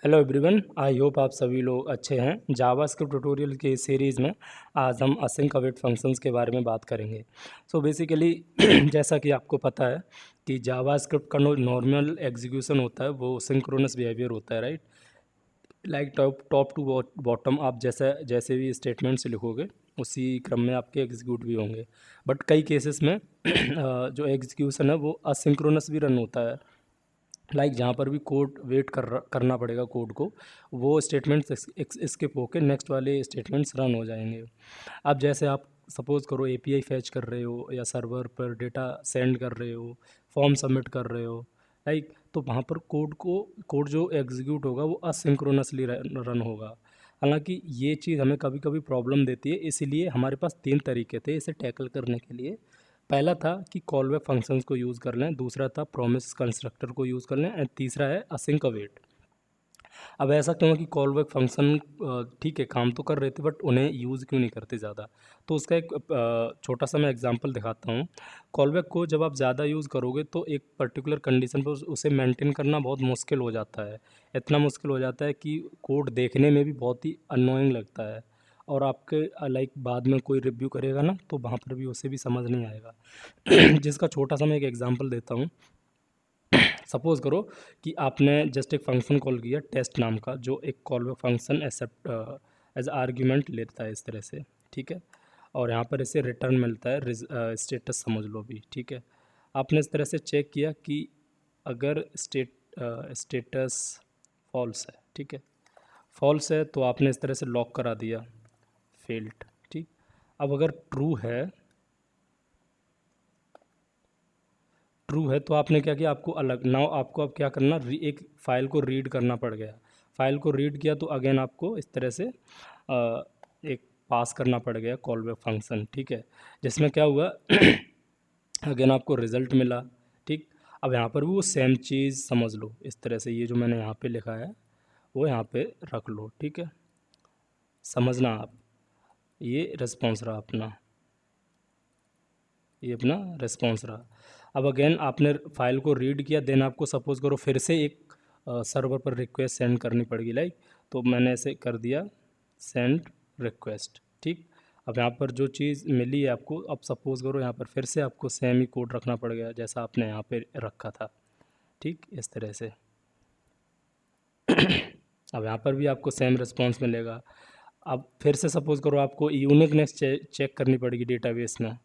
Hello everyone, I hope आप सभी लोग अच्छे हैं। जावास्क्रिप्ट ट्यूटोरियल के इस सीरीज़ में आज हम असिंक अवेट फंक्शंस के बारे में बात करेंगे। सो बेसिकली जैसा कि आपको पता है कि जावास्क्रिप्ट का नॉर्मल एग्जीक्यूशन होता है वो सिंक्रोनस बिहेवियर होता है, right. Like top to bottom आप जैसा जैसे भी स्टेटमेंट्स लिखोगे उसी क्रम में आपके एग्जीक्यूट भी होंगे। बट कई केसेस में जो एग्जीक्यूशन है वो असिंक्रोनस भी रन होता है। लाइक जहाँ पर भी कोड वेट करना पड़ेगा कोड को, वो स्टेटमेंट्स स्किप होके नेक्स्ट वाले स्टेटमेंट्स रन हो जाएंगे। अब जैसे आप सपोज़ करो एपीआई फैच कर रहे हो या सर्वर पर डेटा सेंड कर रहे हो, फॉर्म सबमिट कर रहे हो, लाइक तो वहाँ पर कोड जो एग्जीक्यूट होगा वो असिंक्रोनसली रन होगा। हालांकि ये चीज़ हमें कभी कभी प्रॉब्लम देती है, इसीलिए हमारे पास 3 तरीके थे इसे टैकल करने के लिए। पहला था कि कॉलबैक फंक्शंस को यूज़ कर लें, दूसरा था प्रॉमिस कंस्ट्रक्टर को यूज़ कर लें, एंड तीसरा है असिंक अवेट। अब ऐसा क्यों है कि कॉलबैक फंक्शन ठीक है काम तो कर रहे थे बट उन्हें यूज़ क्यों नहीं करते ज़्यादा। तो उसका एक छोटा सा मैं एग्जांपल दिखाता हूँ। कॉलबैक को जब आप ज़्यादा यूज़ करोगे तो एक पर्टिकुलर कंडीशन पर उसे मेंटेन करना बहुत मुश्किल हो जाता है। इतना मुश्किल हो जाता है कि कोड देखने में भी बहुत ही अननोइंग लगता है, और आपके लाइक बाद में कोई रिव्यू करेगा ना तो वहाँ पर भी उसे भी समझ नहीं आएगा। जिसका छोटा सा मैं एक एग्जांपल देता हूँ। सपोज़ करो कि आपने जस्ट एक फ़ंक्शन कॉल किया टेस्ट नाम का, जो एक call function accept as argument लेता है इस तरह से, ठीक है। और यहाँ पर इसे रिटर्न मिलता है स्टेटस समझ लो भी, ठीक है। आपने इस तरह से चेक किया कि अगर स्टेटस फॉल्स है, ठीक है, फॉल्स है तो आपने इस तरह से लॉक करा दिया फेल्ड, ठीक। अब अगर ट्रू है तो आपने क्या किया, आपको अलग नाउ आपको अब क्या करना, एक फ़ाइल को रीड करना पड़ गया। फ़ाइल को रीड किया तो अगेन आपको इस तरह से एक पास करना पड़ गया कॉल बैक फंक्शन, ठीक है। जिसमें क्या हुआ अगेन आपको रिज़ल्ट मिला, ठीक। अब यहाँ पर भी वो सेम चीज़ समझ लो इस तरह से, ये जो मैंने यहाँ पे लिखा है वो यहाँ पे रख लो, ठीक है। समझना आप, ये रिस्पॉन्स रहा अपना, ये अपना रिस्पॉन्स रहा। अब अगेन आपने फाइल को रीड किया, देन आपको सपोज़ करो फिर से एक सर्वर पर रिक्वेस्ट सेंड करनी पड़ेगी, लाइक तो मैंने ऐसे कर दिया सेंड रिक्वेस्ट, ठीक। अब यहाँ पर जो चीज़ मिली है आपको, अब सपोज़ करो यहाँ पर फिर से आपको सेम ही कोड रखना पड़ गया जैसा आपने यहाँ पे रखा था, ठीक, इस तरह से। अब यहाँ पर भी आपको सेम रिस्पॉन्स मिलेगा। अब फिर से सपोज़ करो आपको यूनिकनेस चेक करनी पड़ेगी डेटाबेस में,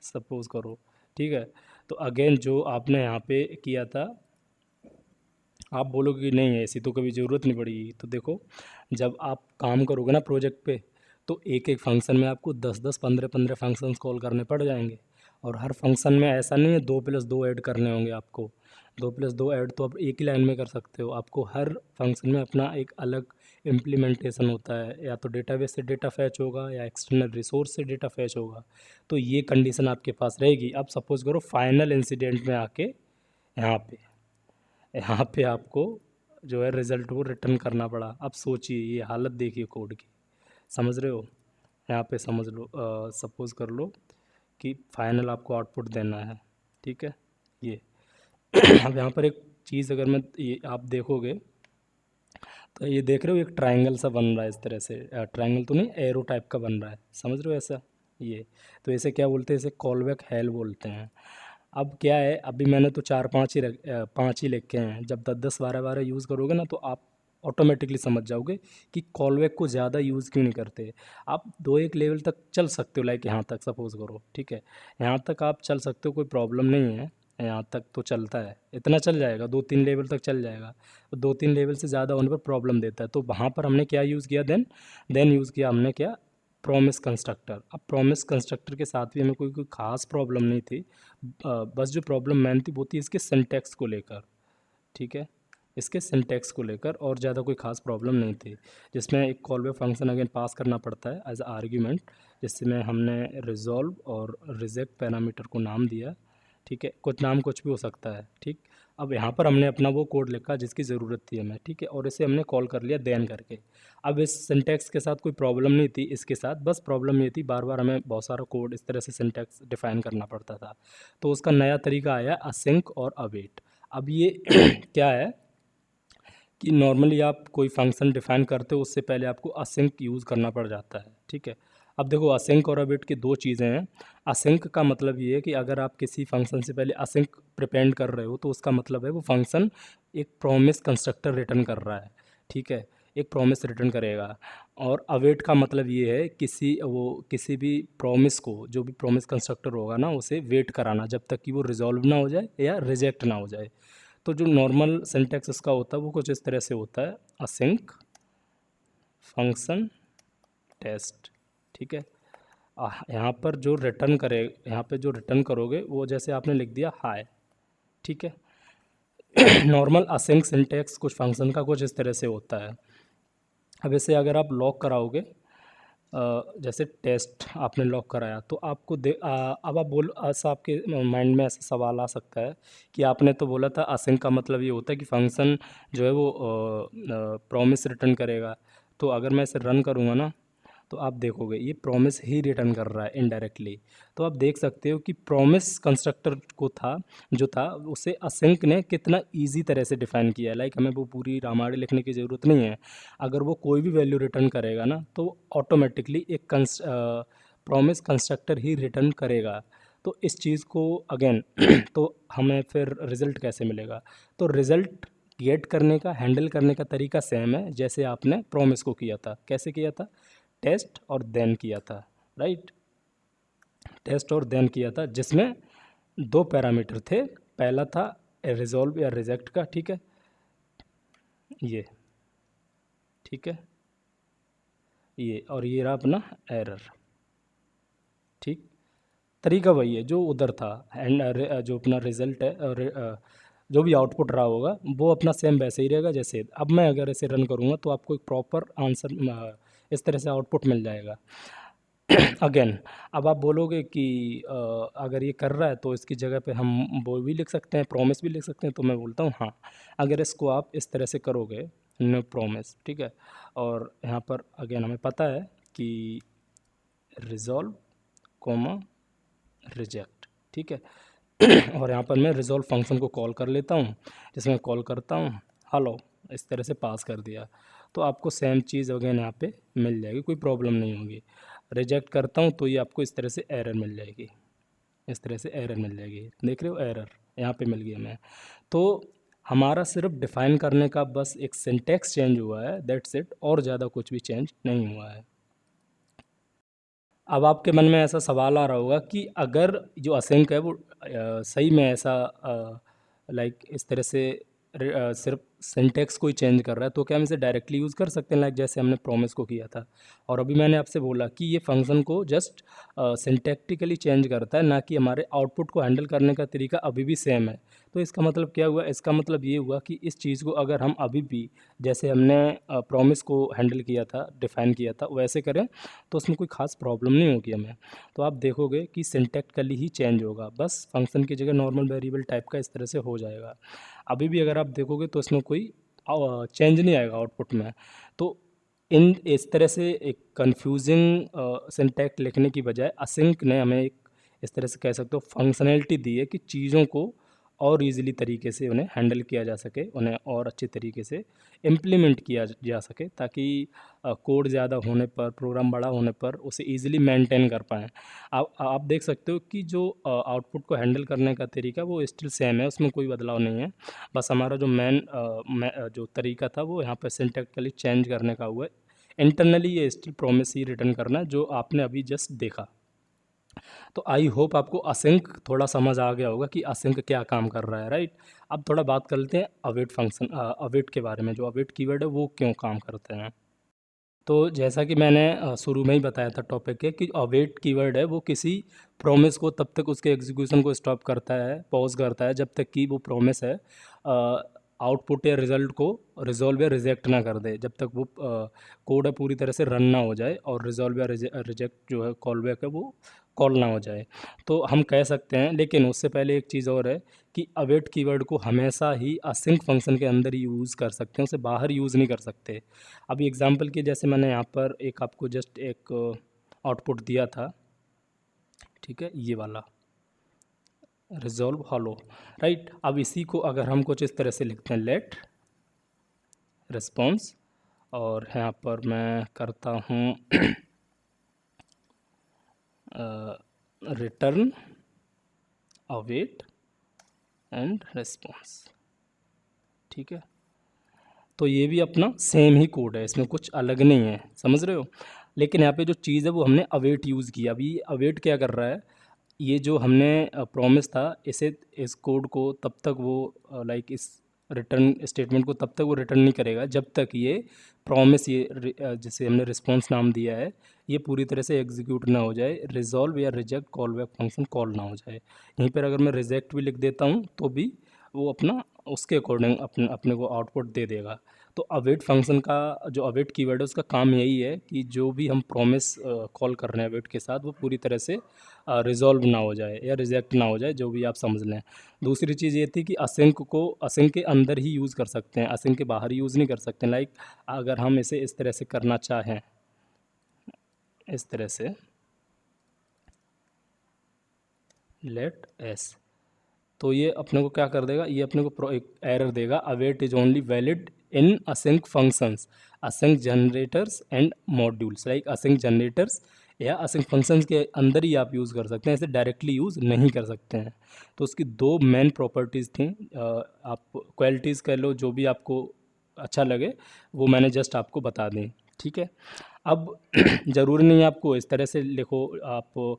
सपोज़ करो, ठीक है। तो अगेन जो आपने यहाँ पे किया था, आप बोलोगे कि नहीं ऐसी तो कभी ज़रूरत नहीं पड़ी। तो देखो, जब आप काम करोगे ना प्रोजेक्ट पे, तो एक एक फंक्शन में आपको 10-10 15-15 फंक्शंस कॉल करने पड़ जाएंगे। और हर फंक्शन में ऐसा नहीं है 2+2 ऐड करने होंगे आपको। 2+2 ऐड तो आप एक ही लाइन में कर सकते हो, आपको हर फंक्शन में अपना एक अलग इम्प्लीमेंटेशन होता है, या तो डेटाबेस से डेटा फैच होगा या एक्सटर्नल रिसोर्स से डेटा फैच होगा। तो ये कंडीशन आपके पास रहेगी। अब सपोज़ करो फाइनल इंसिडेंट में आके यहाँ पे यहाँ पे आपको जो है रिज़ल्ट वो रिटर्न करना पड़ा। अब सोचिए, ये हालत देखिए कोड की, समझ रहे हो। यहाँ पे समझ लो, सपोज़ कर लो कि फाइनल आपको आउटपुट देना है, ठीक है, ये। अब यहाँ पर एक चीज़ अगर मैं ये आप देखोगे तो ये देख रहे हो एक ट्रायंगल सा बन रहा है इस तरह से, ट्रायंगल तो नहीं, एरो टाइप का बन रहा है, समझ रहे हो ऐसा, ये। तो इसे क्या बोलते हैं, इसे कॉलबैक हेल बोलते हैं। अब क्या है, अभी मैंने तो 4-5 ही लिखे हैं, जब 10-10 12-12 यूज़ करोगे ना तो आप ऑटोमेटिकली समझ जाओगे कि कॉलबैक को ज़्यादा यूज़ क्यों नहीं करते। आप 2-1 लेवल तक चल सकते हो, लाइक यहाँ तक सपोज़ करो, ठीक है, यहाँ तक आप चल सकते हो, कोई प्रॉब्लम नहीं है, यहाँ तक तो चलता है, इतना चल जाएगा, 2-3 लेवल तक चल जाएगा। तो 2-3 लेवल से ज़्यादा होने पर प्रॉब्लम देता है, तो वहाँ पर हमने क्या यूज़ किया, देन यूज़ किया हमने क्या, प्रॉमिस कंस्ट्रक्टर। अब प्रॉमिस कंस्ट्रक्टर के साथ भी हमें कोई खास प्रॉब्लम नहीं थी, बस जो प्रॉब्लम मेन थी वो थी इसके सिंटैक्स को लेकर, ठीक है, इसके सिंटैक्स को लेकर, और ज़्यादा कोई खास प्रॉब्लम नहीं थी। जिसमें एक कॉलबैक फंक्शन अगेन पास करना पड़ता है एज आर्ग्यूमेंट, जिसमें हमने रिजॉल्व और रिजेक्ट पैरामीटर को नाम दिया, ठीक है, कुछ नाम कुछ भी हो सकता है, ठीक। अब यहाँ पर हमने अपना वो कोड लिखा जिसकी ज़रूरत थी हमें, ठीक है, और इसे हमने कॉल कर लिया देन करके। अब इस सिंटैक्स के साथ कोई प्रॉब्लम नहीं थी, इसके साथ बस प्रॉब्लम ये थी बार बार हमें बहुत सारा कोड इस तरह से सिंटैक्स डिफाइन करना पड़ता था। तो उसका नया तरीका आया असिंक और अवेट। अब ये क्या है कि नॉर्मली आप कोई फंक्शन डिफाइन करते हो उससे पहले आपको असिंक यूज़ करना पड़ जाता है, ठीक है। अब देखो असिंक और अवेट की दो चीज़ें हैं। असिंक का मतलब ये है कि अगर आप किसी फंक्शन से पहले असिंक प्रिपेंड कर रहे हो तो उसका मतलब है वो फंक्शन एक प्रॉमिस कंस्ट्रक्टर रिटर्न कर रहा है, ठीक है, एक प्रॉमिस रिटर्न करेगा। और अवेट का मतलब ये है किसी भी प्रॉमिस को, जो भी प्रॉमिस कंस्ट्रक्टर होगा ना, उसे वेट कराना जब तक कि वो रिजॉल्व ना हो जाए या रिजेक्ट ना हो जाए। तो जो नॉर्मल सिंटैक्स इसका होता है वो कुछ इस तरह से होता है, असिंक फंक्शन टेस्ट, ठीक है। यहाँ पर जो रिटर्न करे, यहाँ पे जो रिटर्न करोगे वो जैसे आपने लिख दिया हाय, ठीक है। नॉर्मल असिंक सिंटैक्स कुछ फंक्शन का कुछ इस तरह से होता है। अब इसे अगर आप लॉक कराओगे, जैसे टेस्ट आपने लॉक कराया तो आपको अब आप बोल ऐसा आपके माइंड में ऐसा सवाल आ सकता है कि आपने तो बोला था असिंक का मतलब ये होता है कि फंक्शन जो है वो प्रॉमिस रिटर्न करेगा। तो अगर मैं इसे रन करूँगा ना तो आप देखोगे ये प्रॉमिस ही रिटर्न कर रहा है इनडायरेक्टली। तो आप देख सकते हो कि प्रॉमिस कंस्ट्रक्टर को था जो था उसे असिंक ने कितना इजी तरह से डिफाइन किया है। लाइक हमें वो पूरी रामायण लिखने की ज़रूरत नहीं है। अगर वो कोई भी वैल्यू रिटर्न करेगा ना तो ऑटोमेटिकली एक प्रॉमिस कंस्ट्रक्टर ही रिटर्न करेगा। तो इस चीज़ को अगेन तो हमें फिर रिज़ल्ट कैसे मिलेगा? तो रिज़ल्ट गेट करने का, हैंडल करने का तरीका सेम है जैसे आपने प्रॉमिस को किया था। कैसे किया था? टेस्ट और देन किया था, राइट। टेस्ट और देन किया था जिसमें दो पैरामीटर थे। पहला था रिजॉल्व या रिजेक्ट का, ठीक है, ये, ठीक है, ये, और ये रहा अपना एरर, ठीक। तरीका वही है जो उधर था। एंड जो अपना रिजल्ट है और जो भी आउटपुट रहा होगा वो अपना सेम वैसे ही रहेगा जैसे। अब मैं अगर इसे रन करूँगा तो आपको एक प्रॉपर आंसर इस तरह से आउटपुट मिल जाएगा। अगेन अब आप बोलोगे कि अगर ये कर रहा है तो इसकी जगह पे हम वो भी लिख सकते हैं, प्रॉमिस भी लिख सकते हैं। तो मैं बोलता हूँ हाँ, अगर इसको आप इस तरह से करोगे, नो प्रॉमिस, ठीक है। और यहाँ पर अगेन हमें पता है कि रिजॉल्व कॉमा रिजेक्ट, ठीक है। और यहाँ पर मैं रिजॉल्व फंक्शन को कॉल कर लेता हूँ, जिसमें कॉल करता हूँ हेलो, इस तरह से पास कर दिया। तो आपको सेम चीज़ अगेन यहाँ पे मिल जाएगी, कोई प्रॉब्लम नहीं होगी। रिजेक्ट करता हूँ तो ये आपको इस तरह से एरर मिल जाएगी, इस तरह से एरर मिल जाएगी। देख रहे हो एरर यहाँ पे मिल गया हमें। तो हमारा सिर्फ डिफाइन करने का बस एक सिंटेक्स चेंज हुआ है, दैट्स इट, और ज़्यादा कुछ भी चेंज नहीं हुआ है। अब आपके मन में ऐसा सवाल आ रहा होगा कि अगर जो असिंक है वो सही में ऐसा लाइक इस तरह से सिर्फ सिंटेक्स को ही चेंज कर रहा है तो क्या हम इसे डायरेक्टली यूज़ कर सकते हैं, लाइक जैसे हमने प्रॉमिस को किया था। और अभी मैंने आपसे बोला कि ये फंक्शन को जस्ट सिंटैक्टिकली चेंज करता है, ना कि हमारे आउटपुट को हैंडल करने का तरीका अभी भी सेम है। तो इसका मतलब क्या हुआ? इसका मतलब ये हुआ कि इस चीज़ को अगर हम अभी भी जैसे हमने प्रॉमिस को हैंडल किया था, डिफाइन किया था, वैसे करें तो उसमें कोई ख़ास प्रॉब्लम नहीं होगी हमें। तो आप देखोगे कि सिंटैक्टिकली ही चेंज होगा, बस फंक्शन की जगह नॉर्मल वेरिएबल टाइप का इस तरह से हो जाएगा। अभी भी अगर आप देखोगे तो इसमें कोई चेंज नहीं आएगा आउटपुट में। तो इन इस तरह से एक कन्फ्यूजिंग सिंटैक्स लिखने की बजाय असिंक ने हमें एक इस तरह से कह सकते हो फंक्शनैलिटी दी है कि चीज़ों को और ईज़िली तरीके से उन्हें हैंडल किया जा सके, उन्हें और अच्छे तरीके से इम्प्लीमेंट किया जा सके, ताकि कोड ज़्यादा होने पर, प्रोग्राम बड़ा होने पर उसे ईज़िली मेंटेन कर पाएँ। आप देख सकते हो कि जो आउटपुट को हैंडल करने का तरीका वो स्टिल सेम है, उसमें कोई बदलाव नहीं है। बस हमारा जो जो तरीका था वो यहाँ पे सिंटैक्टिकली चेंज करने का हुआ है। इंटरनली ये स्टिल प्रॉमिस ही रिटर्न करना है जो आपने अभी जस्ट देखा। तो आई होप आपको असिंक थोड़ा समझ आ गया होगा कि असिंक क्या काम कर रहा है, राइट। अब थोड़ा बात कर लेते हैं अवेट फंक्शन, अवेट के बारे में। जो अवेट कीवर्ड है वो क्यों काम करते हैं। तो जैसा कि मैंने शुरू में ही बताया था टॉपिक के कि अवेट कीवर्ड है वो किसी प्रॉमिस को तब तक उसके एग्जीक्यूशन को स्टॉप करता है, पॉज करता है, जब तक कि वो प्रॉमिस है आउटपुट या रिजल्ट को रिजॉल्व या रिजेक्ट ना कर दे। जब तक वो कोड है पूरी तरह से रन ना हो जाए और रिजॉल्व या रिजेक्ट जो है कॉल बैक है वो कॉल ना हो जाए। तो हम कह सकते हैं, लेकिन उससे पहले एक चीज़ और है कि अवेट कीवर्ड को हमेशा ही असिंक फंक्शन के अंदर ही यूज़ कर सकते हैं, उसे बाहर यूज़ नहीं कर सकते। अभी एग्जांपल के जैसे मैंने यहाँ पर एक आपको जस्ट एक आउटपुट दिया था, ठीक है, ये वाला रिजॉल्व हॉलो, राइट। अब इसी को अगर हम कुछ इस तरह से लिखते हैं, लेट रिस्पॉन्स, और यहाँ पर मैं करता हूँ रिटर्न, अवेट एंड रिस्पॉन्स। ठीक है, तो ये भी अपना सेम ही कोड है, इसमें कुछ अलग नहीं है, समझ रहे हो। लेकिन यहाँ पे जो चीज़ है वो हमने अवेट यूज़ किया। अभी अवेट क्या कर रहा है, ये जो हमने प्रॉमिस था, इस कोड को तब तक वो लाइक इस रिटर्न स्टेटमेंट को तब तक वो रिटर्न नहीं करेगा जब तक ये प्रॉमिस, जिसे हमने रिस्पॉन्स नाम दिया है, ये पूरी तरह से एग्जीक्यूट ना हो जाए, रिजॉल्व या reject call back function call ना हो जाए। यहीं पर अगर मैं रिजेक्ट भी लिख देता हूँ तो भी वो अपना उसके अकॉर्डिंग अपने को आउटपुट दे देगा। तो अवेट फंक्शन का जो अवेट कीवर्ड है उसका काम यही है कि जो भी हम प्रॉमिस कॉल कर रहे हैं अवेट के साथ, वो पूरी तरह से रिजॉल्व ना हो जाए या रिजेक्ट ना हो जाए, जो भी आप समझ लें। दूसरी चीज़ ये थी कि असिंक को असिंक के अंदर ही यूज़ कर सकते हैं, असिंक के बाहर यूज़ नहीं कर सकते। लाइक अगर हम इसे इस तरह से करना चाहें, इस तरह से लेट एस, तो ये अपने को क्या कर देगा, ये अपने को एक एरर देगा, await is only valid in async functions, async generators and modules. Like async generators या असिंक फंक्शंस के अंदर ही आप यूज़ कर सकते हैं, ऐसे डायरेक्टली यूज़ नहीं कर सकते हैं। तो उसकी दो मेन प्रॉपर्टीज़ थी, आप क्वालिटीज़ कह लो, जो भी आपको अच्छा लगे वो मैंने जस्ट आपको बता दी। ठीक है, अब ज़रूरी नहीं है आपको इस तरह से लिखो, आप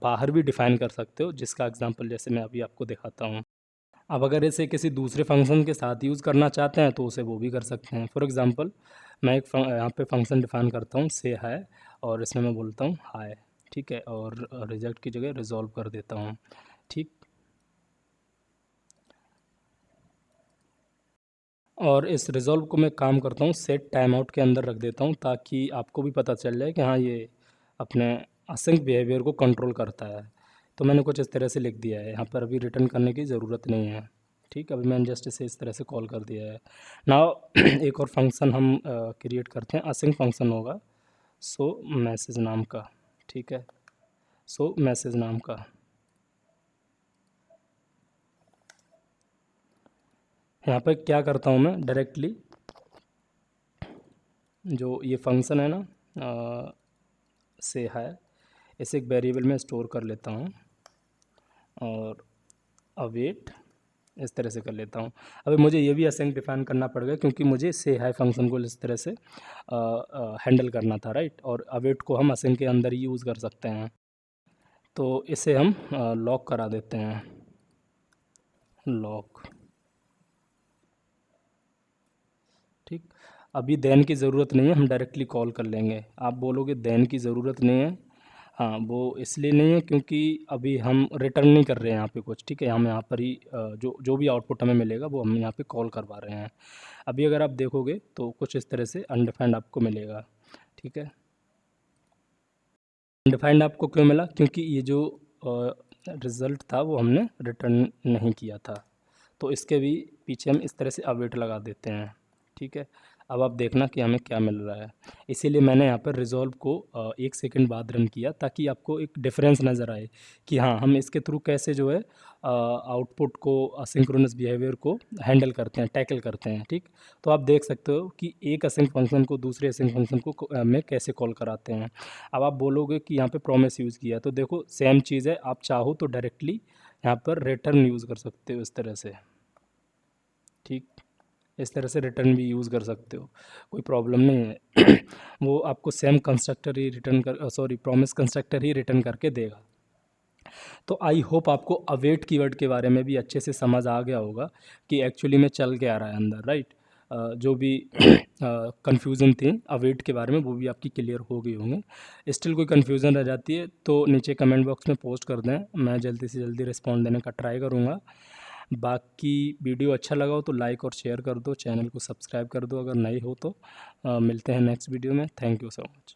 बाहर भी डिफ़ाइन कर सकते हो, जिसका एग्जांपल जैसे मैं अभी आपको दिखाता हूँ। अब अगर इसे किसी दूसरे फंक्शन के साथ यूज़ करना चाहते हैं तो उसे वो भी कर सकते हैं। फॉर एग्जांपल मैं एक यहाँ पे फंक्शन डिफ़ाइन करता हूँ से हाय, और इसमें मैं बोलता हूँ हाय, ठीक है, और रिजेक्ट की जगह रिजॉल्व कर देता हूँ। ठीक, और इस रिज़ॉल्व को मैं काम करता हूँ सेट टाइम आउट के अंदर रख देता हूँ, ताकि आपको भी पता चल जाए कि हाँ ये अपने असिंक बिहेवियर को कंट्रोल करता है। तो मैंने कुछ इस तरह से लिख दिया है, यहाँ पर अभी रिटर्न करने की ज़रूरत नहीं है। ठीक, अभी मैंने जस्ट इसे इस तरह से कॉल कर दिया है। नाउ एक और फंक्शन हम क्रिएट करते हैं, असिंक फंक्शन होगा सो मैसेज नाम का। ठीक है, सो मैसेज नाम का। यहाँ पर क्या करता हूँ मैं, डायरेक्टली जो ये फंक्शन है ना से है, इसे एक वेरिएबल में स्टोर कर लेता हूँ और अवेट इस तरह से कर लेता हूँ। अभी मुझे ये भी असाइन डिफाइन करना पड़ेगा क्योंकि मुझे से हाई फंक्शन को इस तरह से हैंडल करना था, राइट। और अवेट को हम असाइन के अंदर ही यूज़ कर सकते हैं। तो इसे हम लॉक करा देते हैं, लॉक। ठीक, अभी देन की ज़रूरत नहीं है, हम डायरेक्टली कॉल कर लेंगे। आप बोलोगे देन की ज़रूरत नहीं है, हाँ वो इसलिए नहीं है क्योंकि अभी हम रिटर्न नहीं कर रहे हैं यहाँ पे कुछ। ठीक है, हम यहाँ पर ही जो जो भी आउटपुट हमें मिलेगा वो हम यहाँ पे कॉल करवा रहे हैं। अभी अगर आप देखोगे तो कुछ इस तरह से अनडिफाइंड आपको मिलेगा। ठीक है, अनडिफाइंड आपको क्यों मिला, क्योंकि ये जो रिज़ल्ट था वो हमने रिटर्न नहीं किया था। तो इसके भी पीछे हम इस तरह से अवेट लगा देते हैं। ठीक है, अब आप देखना कि हमें क्या मिल रहा है। इसीलिए मैंने यहाँ पर रिज़ॉल्व को 1 सेकंड बाद रन किया, ताकि आपको एक डिफरेंस नज़र आए कि हाँ हम इसके थ्रू कैसे जो है आउटपुट को, असिंक्रोनस बिहेवियर को हैंडल करते हैं, टैकल करते हैं। ठीक, तो आप देख सकते हो कि एक असिंक फंक्शन को दूसरे असिंक फंक्शन को में कैसे कॉल कराते हैं। अब आप बोलोगे कि यहाँ पे प्रॉमिस यूज़ किया, तो देखो सेम चीज़ है, आप चाहो तो डायरेक्टली यहाँ पर रिटर्न यूज़ कर सकते हो इस तरह से। ठीक, इस तरह से रिटर्न भी यूज़ कर सकते हो, कोई प्रॉब्लम नहीं है। वो आपको सेम कंस्ट्रक्टर ही रिटर्न कर, सॉरी प्रॉमिस कंस्ट्रक्टर ही रिटर्न करके देगा। तो आई होप आपको अवेट कीवर्ड के बारे में भी अच्छे से समझ आ गया होगा कि एक्चुअली में चल के आ रहा है अंदर, राइट। जो भी कन्फ्यूज़न थी अवेट के बारे में वो भी आपकी क्लियर हो गई होंगे। स्टिल कोई कन्फ्यूज़न रह जाती है तो नीचे कमेंट बॉक्स में पोस्ट कर दें, मैं जल्दी से जल्दी रिस्पॉन्ड देने का ट्राई करूँगा। बाकी वीडियो अच्छा लगा हो तो लाइक और शेयर कर दो, चैनल को सब्सक्राइब कर दो अगर नए हो तो। मिलते हैं नेक्स्ट वीडियो में। Thank you so much.